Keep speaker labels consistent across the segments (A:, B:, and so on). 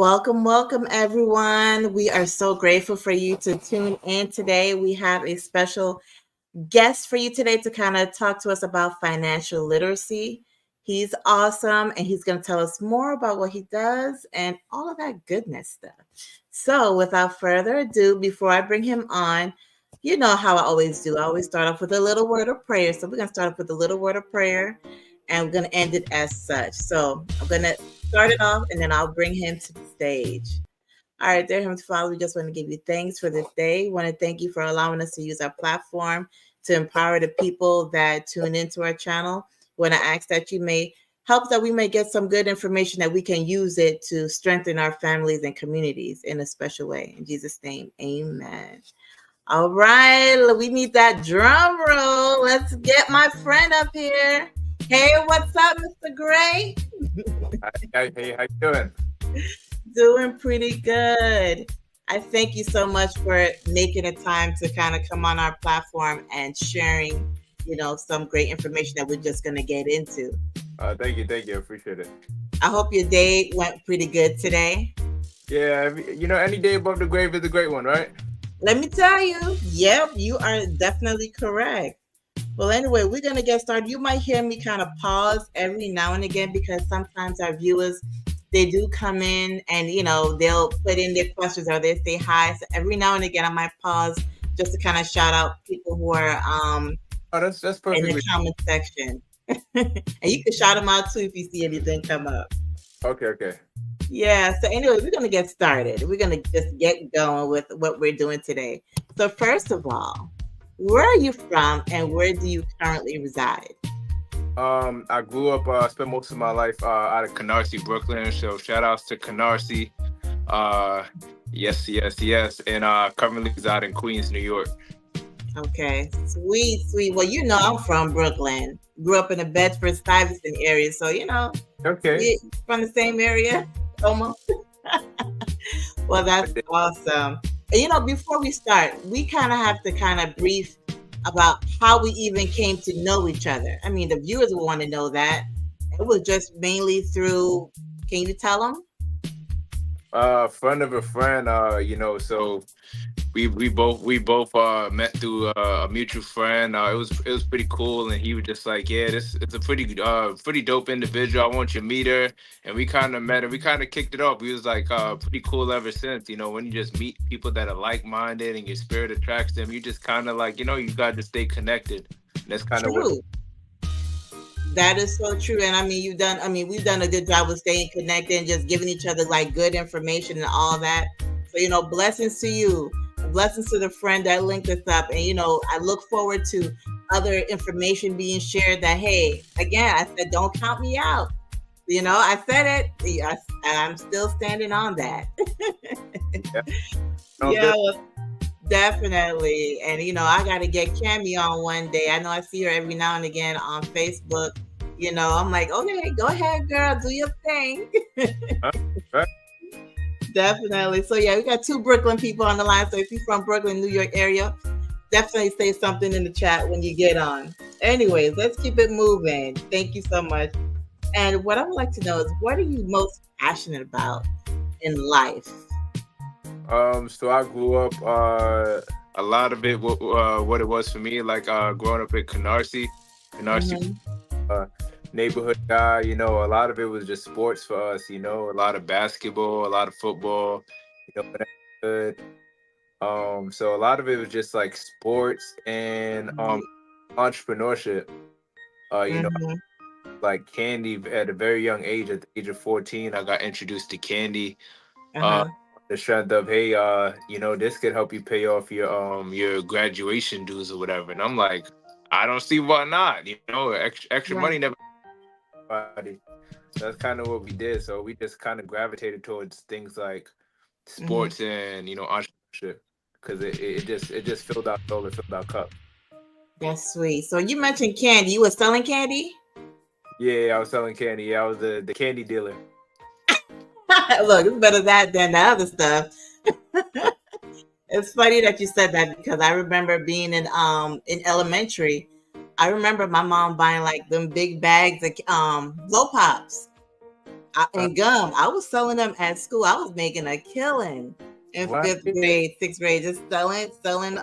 A: Welcome, everyone. We are so grateful for you to tune in today. We have a special guest for you today to kind of talk to us about financial literacy. He's awesome and he's going to tell us more about what he does and all of that goodness stuff. So, without further ado, before I bring him on, you know how I always do. I always start off with a little word of prayer. So, we're going to start off with a little word of prayer and we're going to end it as such. So, I'm going to start it off and then I'll bring him to the stage. All right, dear Heavenly Father, we just want to give you thanks for this day. We want to thank you for allowing us to use our platform to empower the people that tune into our channel. We want to ask that you may help that we may get some good information that we can use it to strengthen our families and communities in a special way. In Jesus' name, amen. All right, we need that drum roll. Let's get my friend up here. Hey, what's up, Mr. Gray?
B: Hey, how you doing?
A: Doing pretty good. I thank you so much for making a time to kind of come on our platform and sharing, some great information that we're just going to get into.
B: Thank you, I appreciate it.
A: I hope your day went pretty good today.
B: Yeah, any day above the grave is a great one, right?
A: Let me tell you, yep, you are definitely correct. Well, anyway, we're going to get started. You might hear me kind of pause every now and again because sometimes our viewers, they do come in and, they'll put in their questions or they say hi. So every now and again, I might pause just to kind of shout out people who are
B: that's perfectly
A: in the comment section. And you can shout them out too if you see anything come up.
B: Okay.
A: Yeah. So anyway, we're going to get started. We're going to just get going with what we're doing today. So first of all, where are you from and where do you currently reside?
B: I grew up, spent most of my life out of Canarsie, Brooklyn. So shout outs to Canarsie. Yes. And currently reside in Queens, New York.
A: Okay, sweet. Well, I'm from Brooklyn. Grew up in the Bedford-Stuyvesant area, so
B: Okay,
A: from the same area, almost. Well, that's awesome. And before we start, we kind of have to brief about how we even came to know each other. I mean, the viewers will want to know that. It was just mainly through. Can you tell them?
B: Friend of a friend. So we both met through a mutual friend. It was pretty cool, and he was just like, yeah, this it's a pretty dope individual. I want you to meet her, and we kind of met her. We kind of kicked it off. We was like pretty cool ever since. When you just meet people that are like minded and your spirit attracts them, you just kind of like you got to stay connected. And that's kind of what.
A: That is so true. And we've done a good job of staying connected and just giving each other like good information and all that. So, blessings to you. Blessings to the friend that linked us up. And, I look forward to other information being shared that, hey, again, I said, don't count me out. I said it. And I'm still standing on that. Yeah. Definitely. And, I got to get Cammy on one day. I know I see her every now and again on Facebook. I'm like, okay, go ahead, girl, do your thing.
B: Right.
A: Definitely. So, yeah, we got two Brooklyn people on the line. So if you're from Brooklyn, New York area, definitely say something in the chat when you get on. Anyways, let's keep it moving. Thank you so much. And what I would like to know is, what are you most passionate about in life?
B: So I grew up, a lot of it, what it was for me, like growing up in Canarsie, neighborhood guy. A lot of it was just sports for us. A lot of basketball, a lot of football. But that's good. So a lot of it was just like sports and entrepreneurship. Like candy at a very young age. At the age of 14, I got introduced to candy. The strength of, hey, this could help you pay off your graduation dues or whatever. And I'm like, I don't see why not. Extra money never. That's kind of what we did. So we just kind of gravitated towards things like sports and entrepreneurship because it just filled our soul, it filled our cup.
A: That's sweet. So you mentioned candy. You were selling candy?
B: Yeah, I was selling candy. Yeah, I was the candy dealer.
A: Look, it's better that than the other stuff. It's funny that you said that because I remember being in elementary. I remember my mom buying like them big bags of blow pops. And gum. I was selling them at school. I was making a killing in
B: What?
A: 5th grade, 6th grade, just selling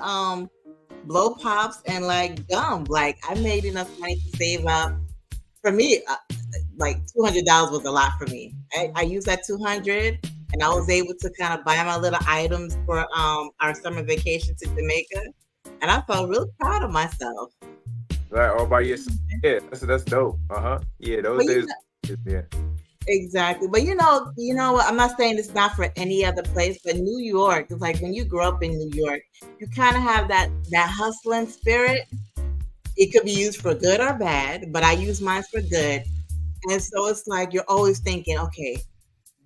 A: blow pops and like gum. Like I made enough money to save up. For me, like $200 was a lot for me. I used that 200, and I was able to kind of buy my little items for our summer vacation to Jamaica, and I felt really proud of myself.
B: Right, all by yourself. Yeah, that's dope. Yeah, those
A: But
B: days. Yeah.
A: exactly. But you know what? I'm not saying it's not for any other place, but New York is like when you grow up in New York, you kind of have that hustling spirit. It could be used for good or bad, but I use mine for good. And so it's like you're always thinking, okay,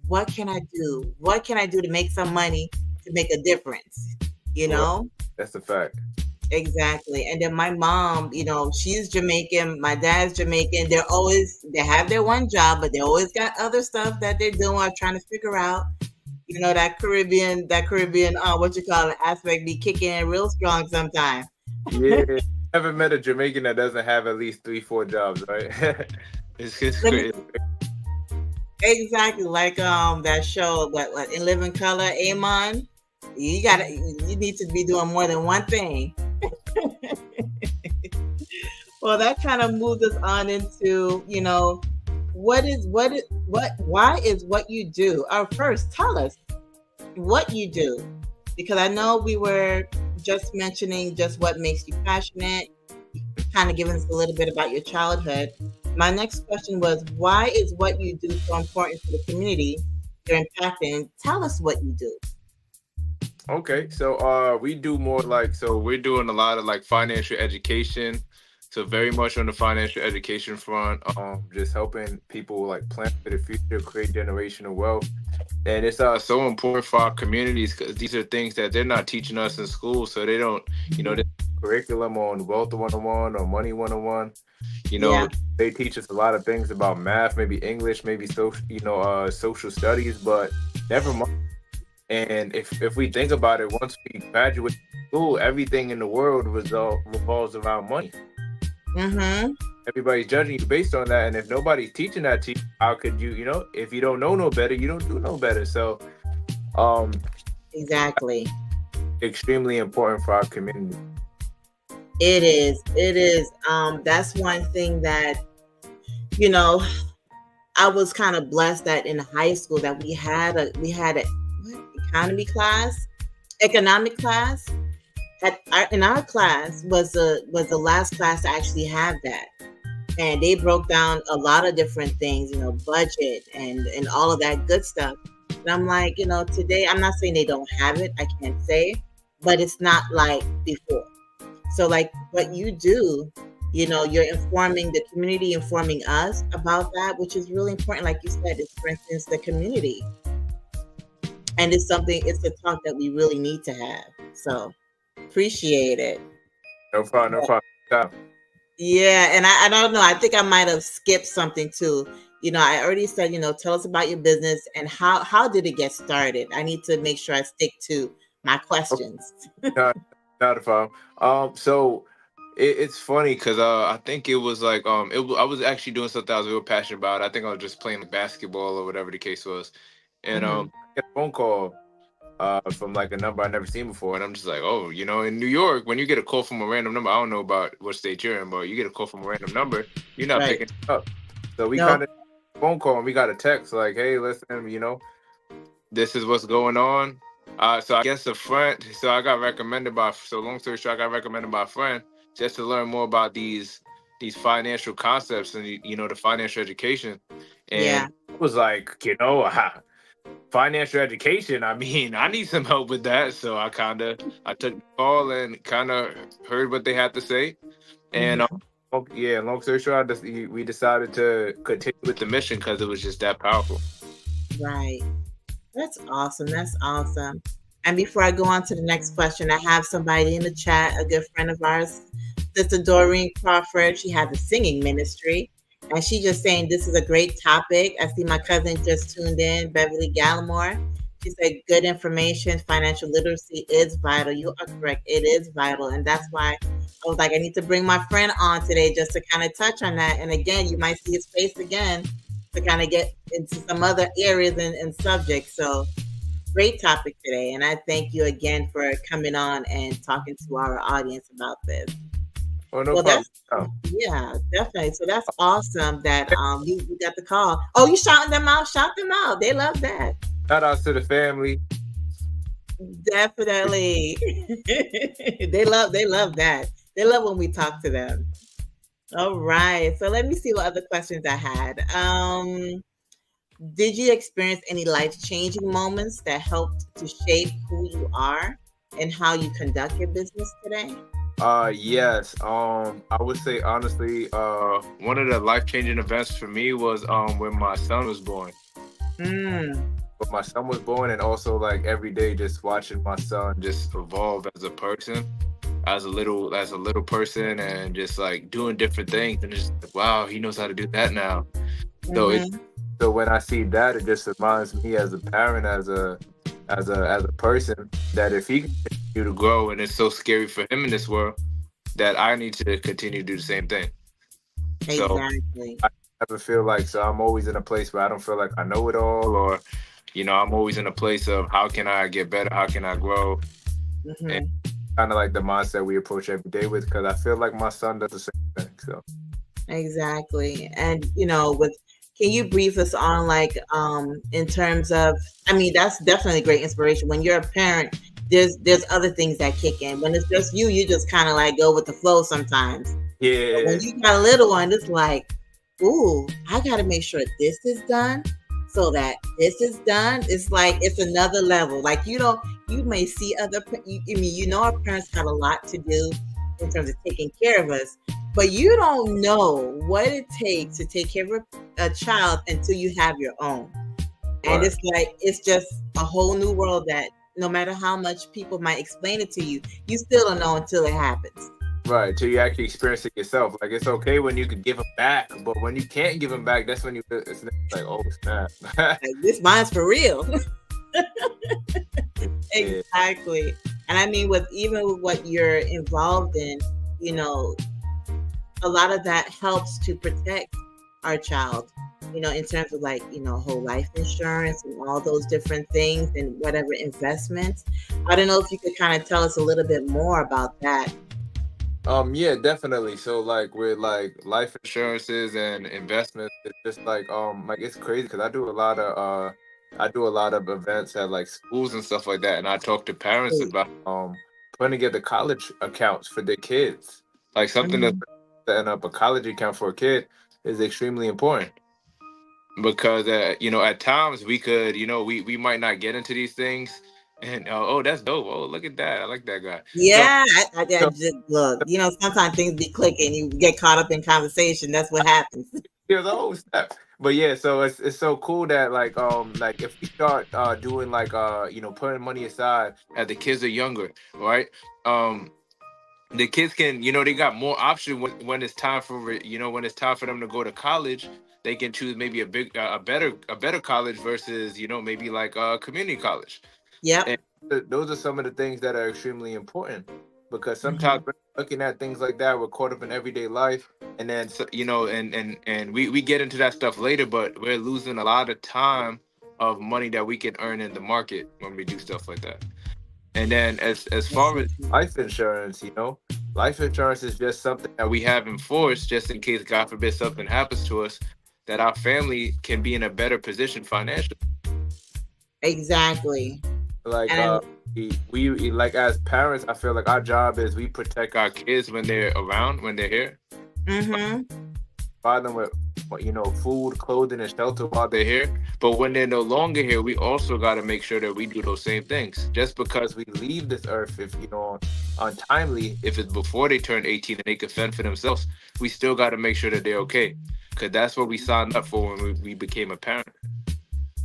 A: what can I do? What can I do to make some money to make a difference? You
B: Well,
A: know?
B: that's a fact.
A: Exactly. And then my mom, she's Jamaican, my dad's Jamaican. They have their one job, but they always got other stuff that they're doing or trying to figure out. That Caribbean, what you call it, aspect be kicking in real strong sometimes.
B: Yeah. Never met a Jamaican that doesn't have at least 3, 4 jobs, right? It's
A: Let me
B: crazy.
A: exactly like that show, what In Living Color, Amon. You need to be doing more than one thing. Well, that kind of moves us on into, why is what you do? First, tell us what you do, because I know we were just mentioning just what makes you passionate, kind of giving us a little bit about your childhood. My next question was, why is what you do so important to the community you're impacting? Tell us what you do.
B: Okay, so we do more like, so we're doing a lot of like financial education. So very much on the financial education front, just helping people like plan for the future, create generational wealth. And it's so important for our communities because these are things that they're not teaching us in school. So they don't, this curriculum on wealth 101 or money 101.
A: Yeah.
B: They teach us a lot of things about math, maybe English, maybe social studies, but never mind. And if we think about it, once we graduate school, everything in the world revolves around money.
A: Mm-hmm.
B: Everybody's judging you based on that, and if nobody's teaching that to you, how could you? If you don't know no better, you don't do no better. So,
A: Exactly.
B: extremely important for our community.
A: It is. It is. That's one thing that, you know, I was kind of blessed that in high school that we had a economic class. In our class was the last class to actually have that, and they broke down a lot of different things, budget and all of that good stuff. And I'm like, today I'm not saying they don't have it. I can't say, but it's not like before. So like what you do, you're informing the community, informing us about that, which is really important. Like you said, it strengthens the community. And it's a talk that we really need to have. So appreciate it.
B: No problem, no problem. Stop.
A: Yeah, and I don't know. I think I might have skipped something too. I already said, tell us about your business and how did it get started? I need to make sure I stick to my questions.
B: Not, not a problem. So it's funny because I think it was like I was actually doing something I was real passionate about. I think I was just playing like basketball or whatever the case was, and
A: Mhm.
B: I get a phone call from like a number I never seen before, and I'm just like, oh, in New York, when you get a call from a random number, I don't know about what state you're in, but you get a call from a random number, you're not
A: Right.
B: picking it up. So we
A: No.
B: kind of phone call and we got a text like, hey, listen, this is what's going on. So I guess a friend. So I got recommended by. So long story short, I got recommended by a friend just to learn more about these financial concepts and the financial education.
A: Yeah.
B: And I was like, financial education. I mean, I need some help with that. So I took the call and kind of heard what they had to say. And
A: Mhm.
B: yeah, long story short, we decided to continue with the mission because it was just that powerful.
A: Right. That's awesome. That's awesome. And before I go on to the next question, I have somebody in the chat, a good friend of ours, Sister Doreen Crawford. She has a singing ministry. And she just saying this is a great topic. I see my cousin just tuned in, Beverly Gallimore. She said good information, financial literacy is vital. You are correct. It is vital. And that's why I was like, I need to bring my friend on today just to kind of touch on that. And again, you might see his face again to kind of get into some other areas and subjects. So great topic today. And I thank you again for coming on and talking to our audience about this.
B: Oh, no
A: Well,
B: problem.
A: yeah, definitely. So that's awesome that you got the call. Oh, you shouting them out? Shout them out. They love that.
B: Shout out to the family.
A: Definitely. They love that. They love when we talk to them. All right. So let me see what other questions I had. Did you experience any life-changing moments that helped to shape who you are and how you conduct your business today?
B: Yes. I would say honestly, one of the life-changing events for me was when my son was born. When my son was born, and also like every day just watching my son just evolve as a person, as a little person, and just like doing different things, and just like, wow, he knows how to do that now. So when I see that, it just reminds me as a parent, as a person, that if he can continue to grow, and it's so scary for him in this world, that I need to continue to do the same thing.
A: Exactly.
B: So I never feel like, so I'm always in a place where I don't feel like I know it all, or I'm always in a place of how can I get better, how can I grow, and kind of like the mindset we approach every day with, because I feel like my son does the same thing. So
A: exactly. And can you brief us on like in terms of, I mean, that's definitely great inspiration. When you're a parent, there's other things that kick in. When it's just you just kind of like go with the flow sometimes.
B: Yeah.
A: But when you got a little one, it's like, ooh, I got to make sure this is done so that this is done. It's like it's another level. Like you may see other. Our parents got a lot to do in terms of taking care of us, but you don't know what it takes to take care of a child until you have your own. And it's like it's just a whole new world that no matter how much people might explain it to you, you still don't know until it happens.
B: Right, till you actually experience it yourself. Like it's okay when you can give them back, but when you can't give them back, that's when it's like, oh snap.
A: Like, this mine's for real. Exactly. And I mean, with what you're involved in, a lot of that helps to protect our child, in terms of like, whole life insurance and all those different things and whatever investments. I don't know if you could kind of tell us a little bit more about that.
B: Yeah, definitely. So like with like life insurances and investments, it's just like it's crazy because I do a lot of events at like schools and stuff like that, and I talk to parents about putting together college accounts for their kids. Like something that's setting up a college account for a kid is extremely important because at times we could we might not get into these things. And oh, that's dope. Oh, look at that. I like that guy.
A: Yeah, I just look. Sometimes things be clicking. You get caught up in conversation. That's what happens.
B: But yeah, so it's so cool that like if we start doing like putting money aside as the kids are younger, right? The kids can they got more options when it's time for when it's time for them to go to college. They can choose maybe a better college versus maybe like a community college.
A: Yeah.
B: Those are some of the things that are extremely important because sometimes we're looking at things like that, we're caught up in everyday life, and then and we get into that stuff later, but we're losing a lot of time of money that we can earn in the market when we do stuff like that. And then as far as life insurance, life insurance is just something that we have in force just in case, God forbid, something happens to us, that our family can be in a better position financially.
A: Exactly.
B: Like we like as parents, I feel like our job is we protect our kids when they're around, when they're here. Provide them with food, clothing, and shelter while they're here. But when they're no longer here, we also got to make sure that we do those same things. Just because we leave this earth, if untimely, if it's before they turn 18 and they can fend for themselves, we still got to make sure that they're okay, because that's what we signed up for when we became a parent.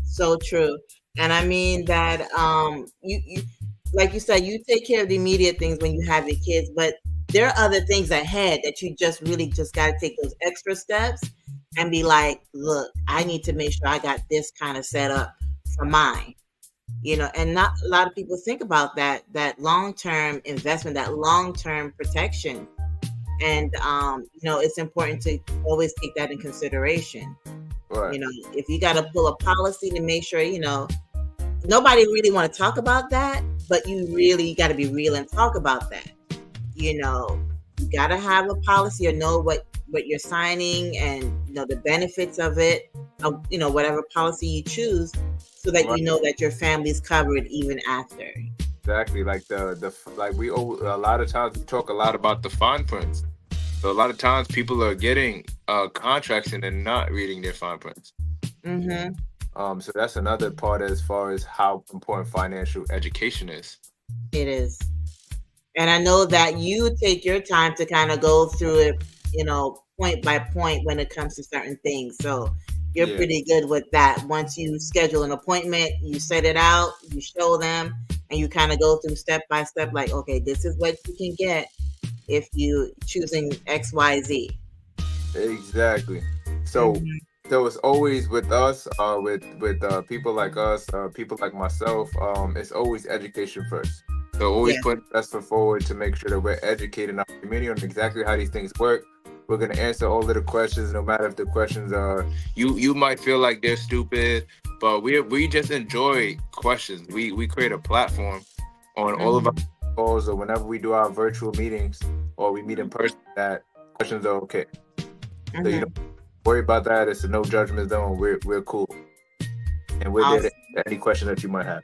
A: So true. And I mean that you like you said, you take care of the immediate things when you have your kids, but there are other things ahead that you just really just got to take those extra steps and be like, look, I need to make sure I got this kind of set up for mine. And not a lot of people think about that long-term investment, that long-term protection. And it's important to always take that in consideration.
B: Right.
A: You know, if you got to pull a policy to make sure, nobody really want to talk about that, but you really got to be real and talk about that. You got to have a policy or know what you're signing and the benefits of it, whatever policy you choose, so that you know that your family's covered even after.
B: Exactly. Like like a lot of times we talk a lot about the fine prints. So a lot of times people are getting contracts and they're not reading their fine prints.
A: Mm-hmm.
B: So that's another part as far as how important financial education is.
A: It is. And I know that you take your time to kind of go through it, point by point when it comes to certain things. So you're pretty good with that. Once you schedule an appointment, you set it out, you show them, and you kind of go through step by step, like, okay, this is what you can get if you choosing XYZ.
B: Exactly. So so it's always with us, with people like us, people like myself, it's always education first. So always put best foot forward to make sure that we're educating our community on exactly how these things work. We're gonna answer all of the questions, no matter if the questions are you might feel like they're stupid, but we just enjoy questions. We create a platform on all of our calls or whenever we do our virtual meetings or we meet in person that questions are okay. So you don't worry about that. It's a no judgment zone. We're cool, and we're there to answer any question that you might have.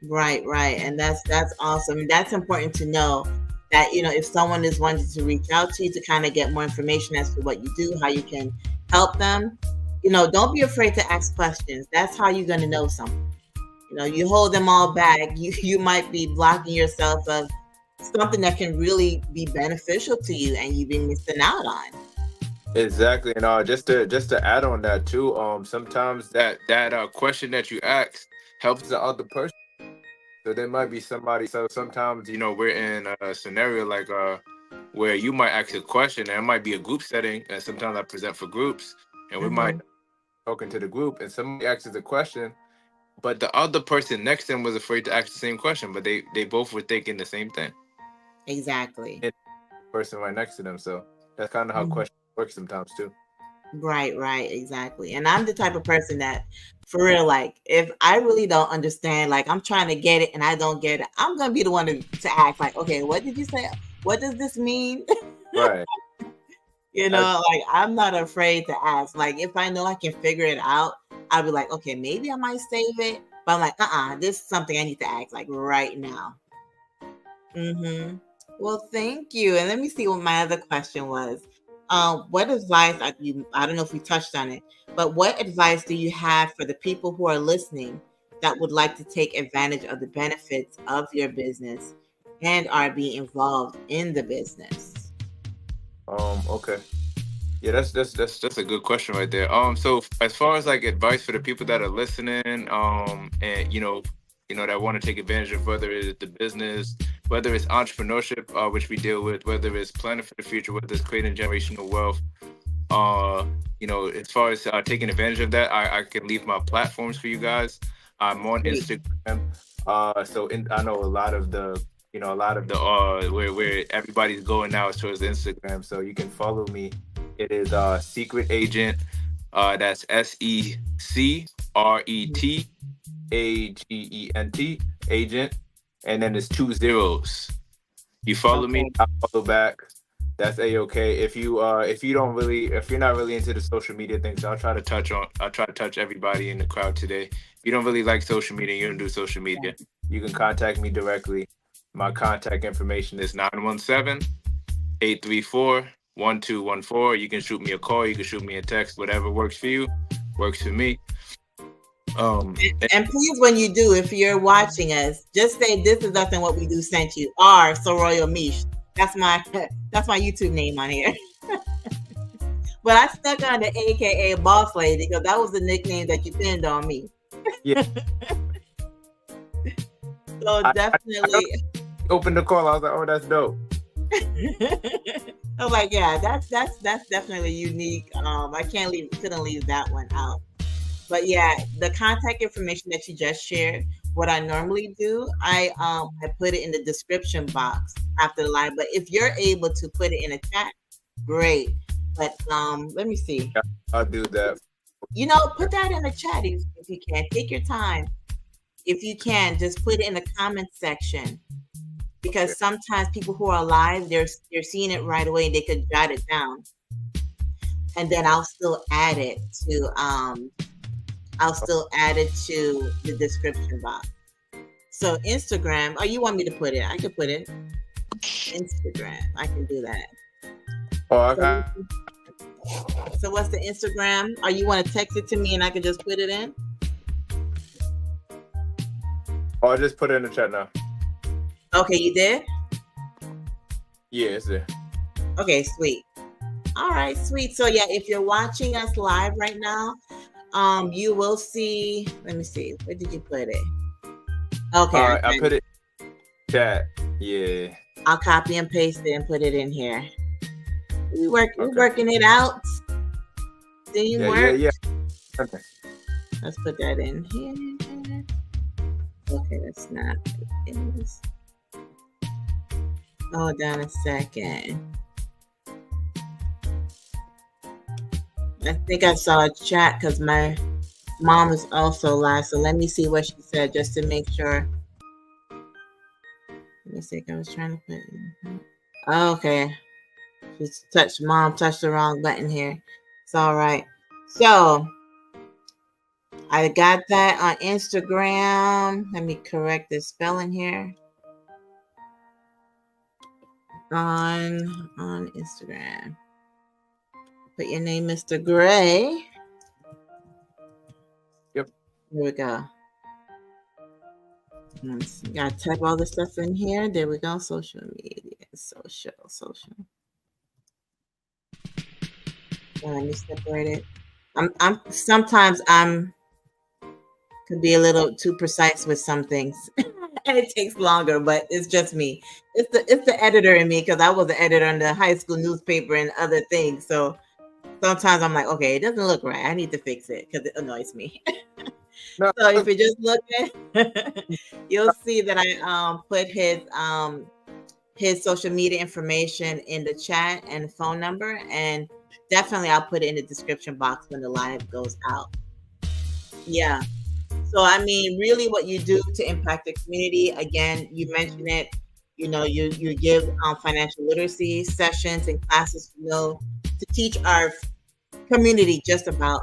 A: Right, and that's awesome. That's important to know that if someone is wanting to reach out to you to kind of get more information as to what you do, how you can help them. Don't be afraid to ask questions. That's how you're going to know something. You hold them all back, you might be blocking yourself of something that can really be beneficial to you, and you've been missing out on.
B: Exactly, and just to add on that too, sometimes that question that you ask helps the other person. So there might be somebody. So sometimes we're in a scenario like where you might ask a question, and it might be a group setting, and sometimes I present for groups, and we might talking to the group, and somebody asks a question, but the other person next to them was afraid to ask the same question, but they both were thinking the same thing.
A: Exactly.
B: And the person right next to them. So that's kind of how questions work sometimes too.
A: Right, exactly. And I'm the type of person that, for real, like, if I really don't understand, like, I'm trying to get it and I don't get it, I'm gonna be the one to ask, like, okay, what did you say? What does this mean?
B: Right.
A: Like, I'm not afraid to ask. Like, if I know I can figure it out, I'll be like, okay, maybe I might save it, but I'm like, this is something I need to ask, like, right now. Well, thank you. And let me see what my other question was. What advice, I don't know if we touched on it, but what advice do you have for the people who are listening that would like to take advantage of the benefits of your business and are being involved in the business?
B: Okay. Yeah, that's a good question right there. So as far as like advice for the people that are listening, and that want to take advantage of whether it's the business, whether it's entrepreneurship, which we deal with, whether it's planning for the future, whether it's creating generational wealth, as far as taking advantage of that, I can leave my platforms for you guys. I'm on Instagram. I know a lot of the where everybody's going now is towards Instagram. So you can follow me. It is Secret Agent. That's SECRETAGENT agent, and then there's 2 zeros. You follow me, I follow back. That's a-okay. If you're not really into the social media things, I'll try to touch everybody in the crowd today. If you don't really like social media, you don't do social media, you can contact me directly. My contact information is 917-834-1214. You can shoot me a call, you can shoot me a text, whatever works for you, works for me.
A: And please, when you do, if you're watching us, just say this is nothing what we do sent you. R Soroyo Mish. That's my YouTube name on here. But I stuck on the AKA Boss Lady because that was the nickname that you pinned on me.
B: Yeah.
A: So definitely.
B: I opened the call. I was like, oh, that's dope.
A: I was like, yeah, that's definitely unique. I couldn't leave that one out. But yeah, the contact information that you just shared, what I normally do, I put it in the description box after the live. But if you're able to put it in a chat, great. But let me see.
B: Yeah, I'll do that.
A: Put that in the chat if you can. Take your time. If you can, just put it in the comment section, because sometimes people who are live, they're seeing it right away. They could jot it down, and then I'll still add it to the description box. So Instagram, you want me to put it? I could put it. Instagram, I can do that.
B: Oh, okay.
A: So what's the Instagram? Or you want to text it to me and I can just put it in?
B: Oh, I just put it in the chat now.
A: Okay, you did?
B: Yeah, it's there.
A: Okay, sweet. All right, sweet. So yeah, if you're watching us live right now, you will see. Let me see. Where did you put it? Okay.
B: I put it in chat. Yeah.
A: I'll copy and paste it and put it in here. We're working it out. Teamwork.
B: Yeah. Okay.
A: Let's put that in here. Okay, that's not it is. Hold on a second. I think I saw a chat because my mom is also live. So let me see what she said just to make sure. Let me see. I was trying to put in. Okay. Mom touched the wrong button here. It's all right. So I got that on Instagram. Let me correct the spelling here. On Instagram. Put your name, Mr. Gray.
B: Yep.
A: Here we go. Gotta type all the stuff in here. There we go. Social media. Social. Let me separate it. I'm sometimes could be a little too precise with some things. And it takes longer, but it's just me. It's the editor in me, because I was an editor on the high school newspaper and other things. So sometimes I'm like, okay, it doesn't look right. I need to fix it because it annoys me.
B: No.
A: So if you just look at, you'll see that I put his social media information in the chat and phone number, and definitely I'll put it in the description box when the live goes out. Yeah. So I mean, really, what you do to impact the community. Again, you mentioned it. You give financial literacy sessions and classes, to teach our community just about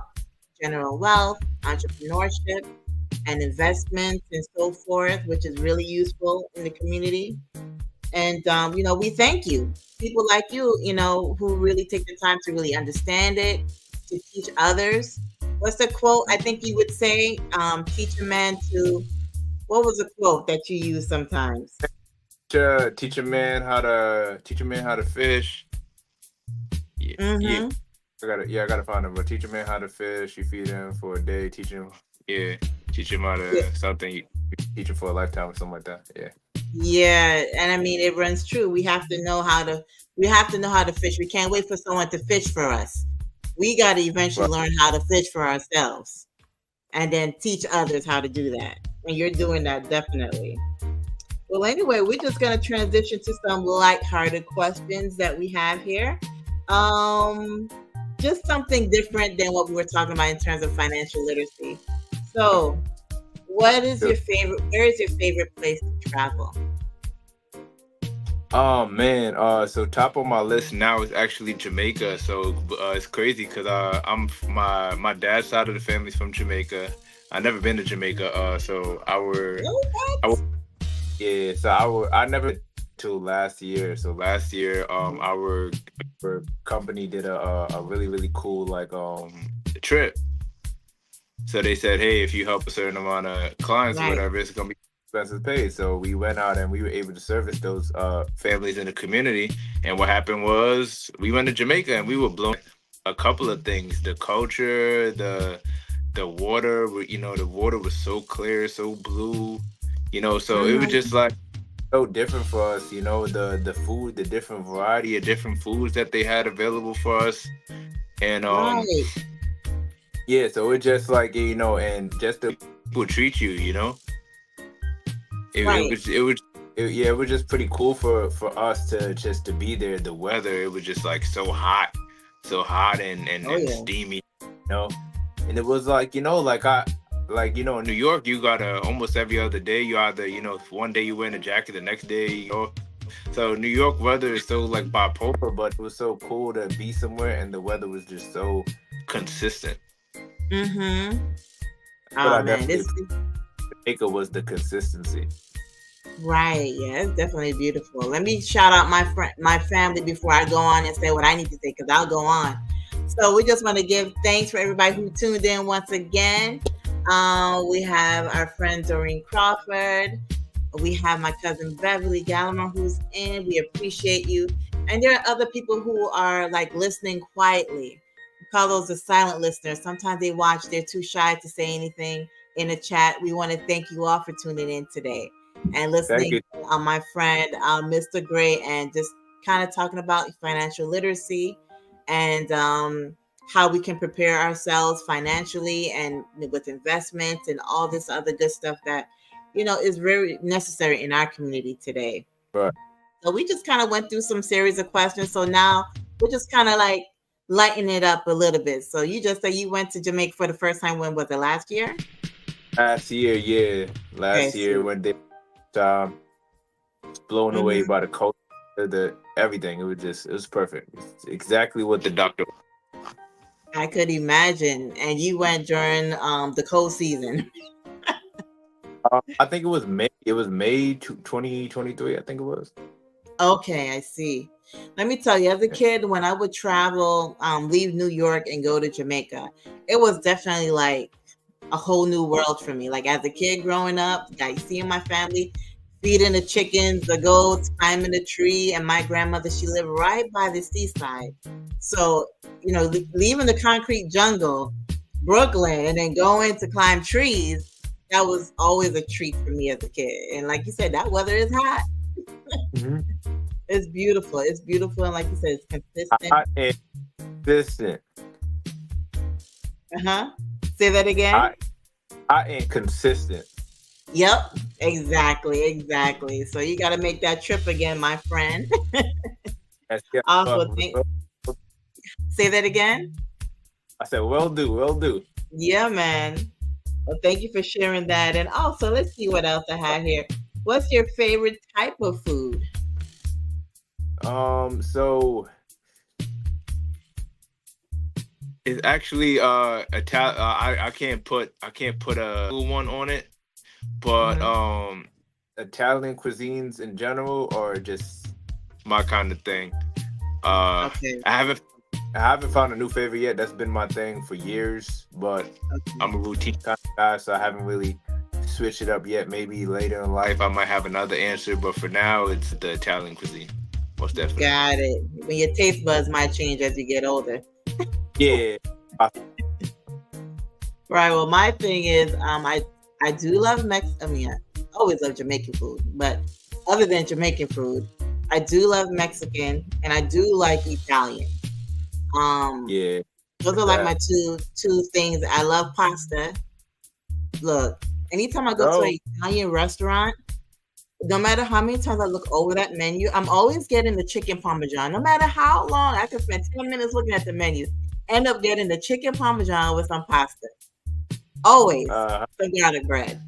A: general wealth, entrepreneurship, and investments, and so forth, which is really useful in the community. And we thank you, people like you, who really take the time to really understand it, to teach others. What's the quote? I think you would say, teach a man to. What was the quote that you use sometimes?
B: Teach a man how to fish. Yeah.
A: Mm-hmm.
B: Yeah. I gotta find him. But teach a man how to fish. You feed him for a day. Teach him how to something. You teach him for a lifetime or something like that. Yeah.
A: Yeah, and I mean, it runs true. We have to know how to fish. We can't wait for someone to fish for us. We got to eventually learn how to fish for ourselves, and then teach others how to do that. And you're doing that, definitely. Well, anyway, we're just gonna transition to some lighthearted questions that we have here. Just something different than what we were talking about in terms of financial literacy. So, where is your favorite place to travel?
B: Oh man, so top of my list now is actually Jamaica. So it's crazy because my dad's side of the family's from Jamaica. I've never been to Jamaica. So I never till last year. So last year, our company did a really, really cool trip. So they said, hey, if you help a certain amount of clients or whatever, it's gonna be expenses paid. So we went out and we were able to service those families in the community. And what happened was we went to Jamaica and we were blown. A couple of things: the culture, the water. The water was so clear, so blue. So it was just like so different for us. The food, the different variety of different foods that they had available for us, and yeah. So it's just like and just the people treat you. It was just pretty cool for us to be there. The weather, it was just like so hot and steamy, And it was like, in New York, you got almost every other day. You either, one day you wearing a jacket, the next day, So New York weather is so like bipolar, but it was so cool to be somewhere, and the weather was just so consistent.
A: Mm-hmm.
B: But
A: Oh man, this
B: Jamaica was the consistency.
A: right. Yeah, it's definitely beautiful. Let me shout out my family before I go on and say what I need to say, because I'll go on. So we just want to give thanks for everybody who tuned in once again. We have our friend Doreen Crawford. We have my cousin Beverly Gallimore who's in. We appreciate you. And there are other people who are like listening quietly. We call those the silent listeners. Sometimes they watch, they're too shy to say anything in the chat. We want to thank you all for tuning in today and listening on my friend Mr. Gray, and just kind of talking about financial literacy and how we can prepare ourselves financially and with investments and all this other good stuff that is very necessary in our community today.
B: Right.
A: So we just kind of went through some series of questions. So now we're just kind of like lighten it up a little bit. So you just say you went to Jamaica for the first time. When was it? Last year?
B: Last year, yeah. Last year when they blown away by the culture, the everything. It was perfect. It's exactly what the doctor.
A: I could imagine. And you went during the cold season.
B: I think it was May. It was May 2023. I think it was.
A: Okay, I see. Let me tell you, as a kid, when I would travel, leave New York and go to Jamaica, it was definitely like a whole new world for me. Like as a kid growing up, like seeing my family feeding the chickens, the goats, climbing the tree, and my grandmother, she lived right by the seaside. So, leaving the concrete jungle, Brooklyn, and then going to climb trees, that was always a treat for me as a kid. And like you said, that weather is hot.
B: Mm-hmm.
A: It's beautiful. It's beautiful. And like you said, it's consistent.
B: Hot and consistent.
A: Say that again.
B: Hot and consistent.
A: Yep, exactly. So you got to make that trip again, my friend. Also, say that again.
B: I said, will do.
A: Yeah, man. Well, thank you for sharing that. And also, let's see what else I have here. What's your favorite type of food?
B: So it's actually Italian. I can't put a one on it, but Italian cuisines in general, or just my kind of thing.
A: Okay.
B: I haven't found a new favorite yet. That's been my thing for years, but I'm a routine kind of guy, so I haven't really switched it up yet. Maybe later in life I might have another answer, but for now it's the Italian cuisine. Most definitely.
A: Got it. When your taste buds might change as you get older.
B: Yeah.
A: Right. Well, my thing is, I do love I always love Jamaican food, but other than Jamaican food, I do love Mexican and I do like Italian.
B: Yeah.
A: Those are like my two things. I love pasta. Look, anytime I go to an Italian restaurant, no matter how many times I look over that menu, I'm always getting the chicken parmesan. No matter how long I can spend 10 minutes looking at the menu, end up getting the chicken parmesan with some pasta. Always some garlic bread.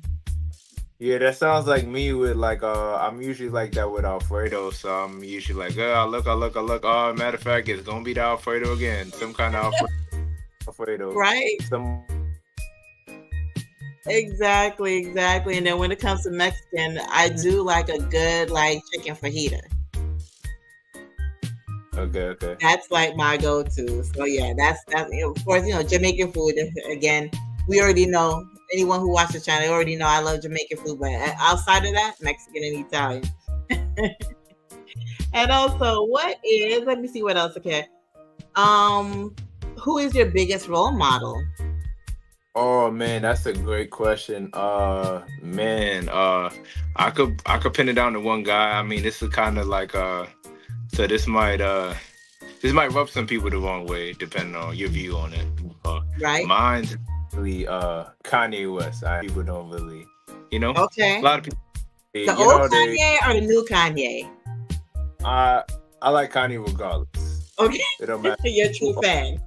B: Yeah, that sounds like me with like I'm usually like that with Alfredo. So I'm usually like, I look. Oh, matter of fact, it's gonna be the Alfredo again. Some kind of Alfredo.
A: Right. Exactly. And then when it comes to Mexican, I do like a good like chicken fajita.
B: Okay.
A: That's like my go-to. So yeah, that's of course, Jamaican food. Again, we already know, anyone who watches the channel already know I love Jamaican food, but outside of that, Mexican and Italian. And also, let me see what else. Okay. Who is your biggest role model?
B: Oh man, that's a great question. I could pin it down to one guy. I mean, this is kind of like so this might rub some people the wrong way, depending on your view on it.
A: Right.
B: Mine's really Kanye West. People don't really,
A: Okay.
B: A lot of people.
A: The old Kanye or the new Kanye?
B: I like Kanye regardless.
A: Okay.
B: It don't matter.
A: You're a true fan.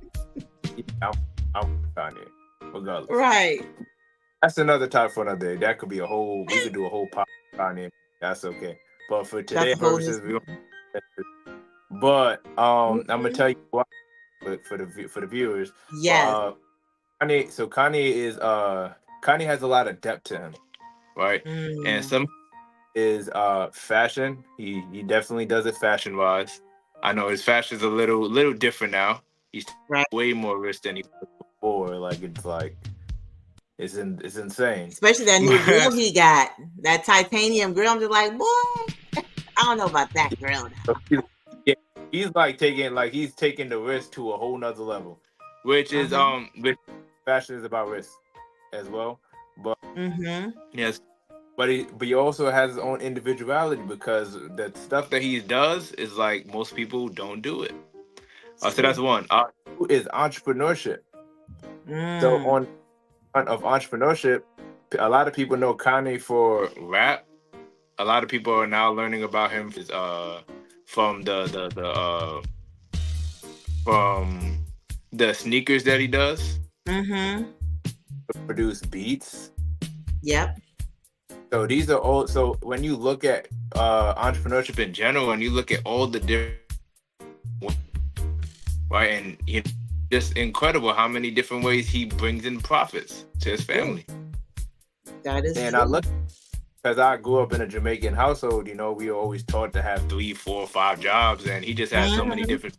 B: I'm Kanye. regardless.
A: Right.
B: That's another topic for another day. That could be we could do a whole podcast on it. That's okay. But for
A: That's
B: today's
A: a whole new.
B: purposes, we don't. But I'm gonna
A: Mhm.
B: tell you why for the viewers. But
A: Yes.
B: Kanye. So Kanye has a lot of depth to him, right? And
A: Mm.
B: some is fashion. He definitely does it fashion wise. I know his fashion's a little different now. He's
A: Right.
B: way more rich than he was before. It's insane.
A: Especially that new grill he got. That titanium grill. I'm just like, boy, I don't know about that grill.
B: Yeah, he's taking the risk to a whole nother level, which is which fashion is about risk as well. But yes, but he also has his own individuality because the stuff that he does is like most people don't do it. So that's one. Two is entrepreneurship. So on of entrepreneurship, a lot of people know Kanye for rap. A lot of people are now learning about him from from the sneakers that he does. Produce beats.
A: Yep.
B: So these are all. So when you look at entrepreneurship in general, and you look at all the different, right, and just incredible how many different ways he brings in profits to his family.
A: That is.
B: And true. I look. Because I grew up in a Jamaican household, we were always taught to have 3, 4, 5 jobs, and he just has so many different.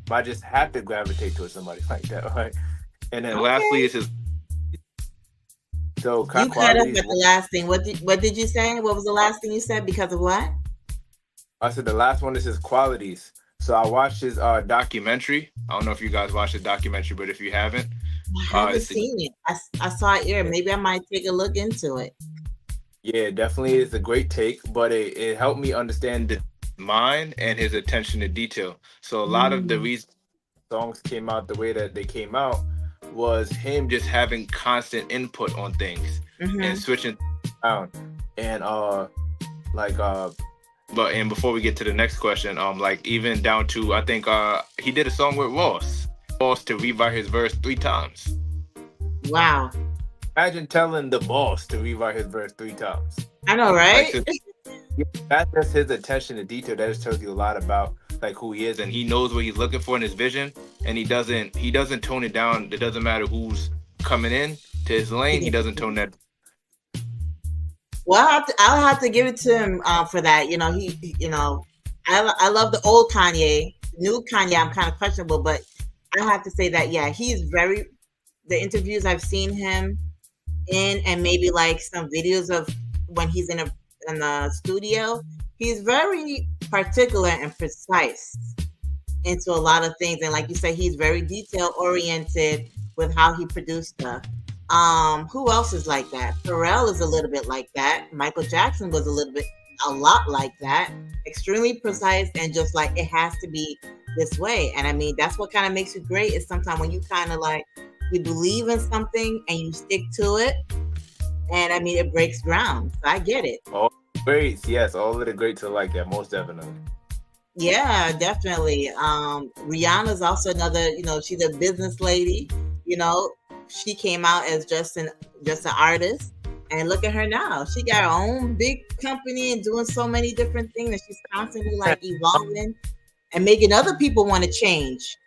B: I just have to gravitate towards somebody like that, right? And then lastly is his. So
A: you cut up at the last thing. What did you say? What was the last thing you said? Because of what?
B: I said the last one is his qualities. So I watched his documentary. I don't know if you guys watched the documentary, but if you haven't,
A: I haven't seen it. I saw it here. Maybe I might take a look into it.
B: Yeah, definitely is a great take, but it helped me understand the mind and his attention to detail. So a lot of the reason songs came out the way that they came out was him just having constant input on things and switching around. And and before we get to the next question, even down to I think he did a song with Ross to rewrite his verse 3 times.
A: Wow.
B: Imagine telling the boss to rewrite his verse 3 times.
A: I know, right?
B: That's just his attention to detail. That just tells you a lot about who he is, and he knows what he's looking for in his vision, and he doesn't tone it down. It doesn't matter who's coming in to his lane. He doesn't tone that.
A: Well, I'll have to give it to him for that. I love the old Kanye. New Kanye, I'm kind of questionable, but I have to say that he's very. The interviews I've seen him in, and maybe some videos of when he's in the studio, he's very particular and precise into a lot of things. And like you say, he's very detail oriented with how he produced stuff. Who else is like that? Pharrell is a little bit like that. Michael Jackson was a lot like that. Extremely precise and just it has to be this way. And I mean, that's what kind of makes you great is sometimes when you kind of you believe in something and you stick to it. And I mean, it breaks ground. So I get it.
B: All greats, yes. All of the greats are like that, most definitely.
A: Yeah, definitely. Rihanna's also another, she's a business lady. She came out as just an artist. And look at her now. She got her own big company and doing so many different things. And she's constantly evolving and making other people want to change.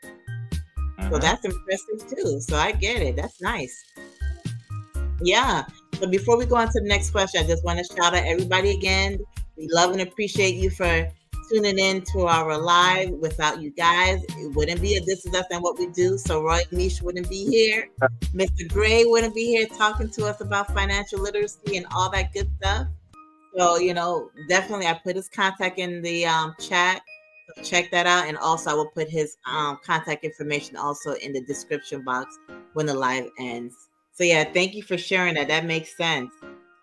A: So that's impressive too. So I get it. That's nice. Yeah. So before we go on to the next question, I just want to shout out everybody again. We love and appreciate you for tuning in to our live. Without you guys, it wouldn't be a This Is Us and What We Do. So Roy Mish wouldn't be here. Mr. Gray wouldn't be here talking to us about financial literacy and all that good stuff. So, definitely I put his contact in the chat. So check that out. And also I will put his contact information also in the description box when the live ends. So yeah, thank you for sharing that. That makes sense.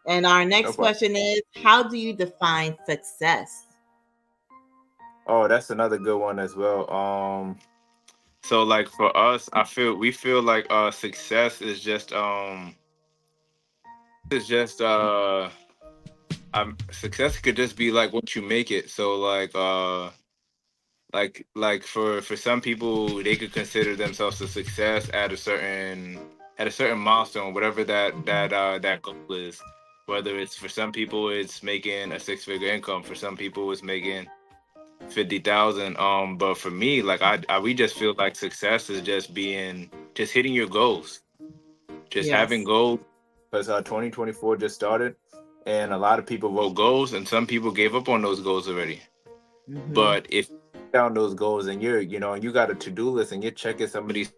A: And our next question is, how do you define success?
B: Oh, that's another good one as well. So for us, we feel like success is just success could just be what you make it. So for some people, they could consider themselves a success at at a certain milestone, whatever that goal is. Whether it's for some people, it's making a six-figure income. For some people, it's making 50,000. But for me, like we just feel like success is just hitting your goals, just having
A: Yes.
B: goals. Because 2024 just started, and a lot of people wrote goals, and some people gave up on those goals already.
A: Hmm.
B: But if you down those goals and you got a to-do list and you're checking some of these,